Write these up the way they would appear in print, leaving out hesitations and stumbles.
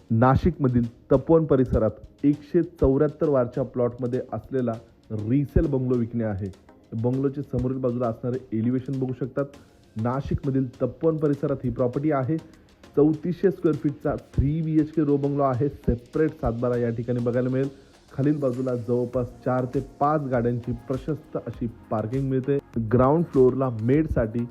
नाशिकमधील तपोवन परिसरात 174 वारच्या प्लॉटमध्ये असलेला रिसेल बंगलो विकणे आहे. बंगलोचे समोरील बाजूला असणारे एलिव्हेशन बघू शकतात. नाशिकमधील तपोवन परिसरात ही प्रॉपर्टी आहे. 3400 स्क्वेअर फीटचा 3 BHK रो बंगलो आहे. सेपरेट सातबारा या ठिकाणी बघायला मिळेल. खालील बाजूला जवळपास 4 ते 5 गाड्यांची प्रशस्त अशी पार्किंग मिळते. ग्राउंड फ्लोअरला मेडसाठी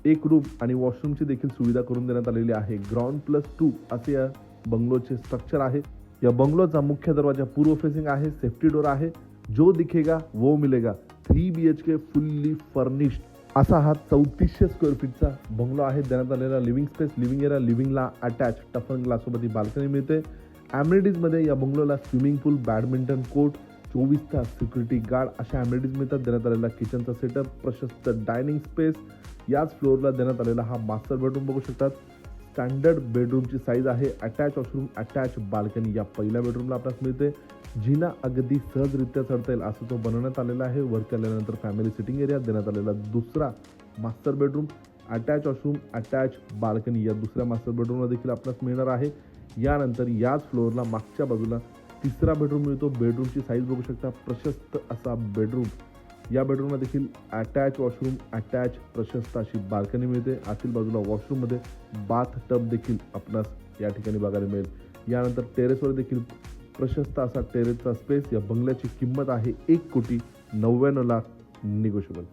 एक रूम आणि वॉशरूमची देखील सुविधा करून देण्यात आलेली आहे. ग्राउंड +2 असे या बंगलोचे स्ट्रक्चर आहे. या बंगलोचा मुख्य दरवाजा पूर्व फेसिंग आहे. सेफ्टी डोर आहे. जो दिखेगा वो मिलेगा. 3 BHK फुल्ली फर्निश्ड असा हा 3400 स्क्वेअर फीटचा बंगलो आहे. देण्यात आलेला लिव्हिंग स्पेस, लिव्हिंग एरिया, लिव्हिंगला अटॅच टफन ग्लाससोबत ही बाल्कनी मिळते. ॲम्युनिटीजमध्ये या बंगलोला स्विमिंग पूल, बॅडमिंटन कोर्ट, 24 तास सिक्युरिटी गार्ड अशा ॲम्युनिटीज मिळतात. देण्यात आलेला किचनचा सेटअप, प्रशस्त डायनिंग स्पेस. याच फ्लोअरला देण्यात आलेला हा मास्टर बेडरूम बघू शकतात. स्टँडर्ड बेडरूमची साईज आहे. अटॅच वॉशरूम, अटॅच बाल्कनी या पहिल्या बेडरूमला आपल्यास मिळते. जिना अगदी सहजरित्या चढता येईल असं तो बनवण्यात आलेला आहे. वरती आल्यानंतर फॅमिली सिटिंग एरिया देण्यात आलेला दुसरा master bedroom, attach washroom, attach balcony या दुसऱ्या मास्टर बेडरूमला देखील आपल्यास मिळणार आहे. यानंतर याच फ्लोअरला मागच्या बाजूला तिसरा बेडरूम मिळतो. बेडरूमची साईज बघू शकता. प्रशस्त असा बेडरूम. या बेडरूमला देखील अटॅच वॉशरूम, अटॅच प्रशस्त अशी बाल्कनी मिळते. आतील बाजूला वॉशरूममध्ये बाथ टब देखील आपणास या ठिकाणी बघायला मिळेल. यानंतर टेरेसवर देखील प्रशस्त असा टेरेसचा स्पेस. या बंगल्याची किंमत आहे 1,99,00,000 निगोशिएबल.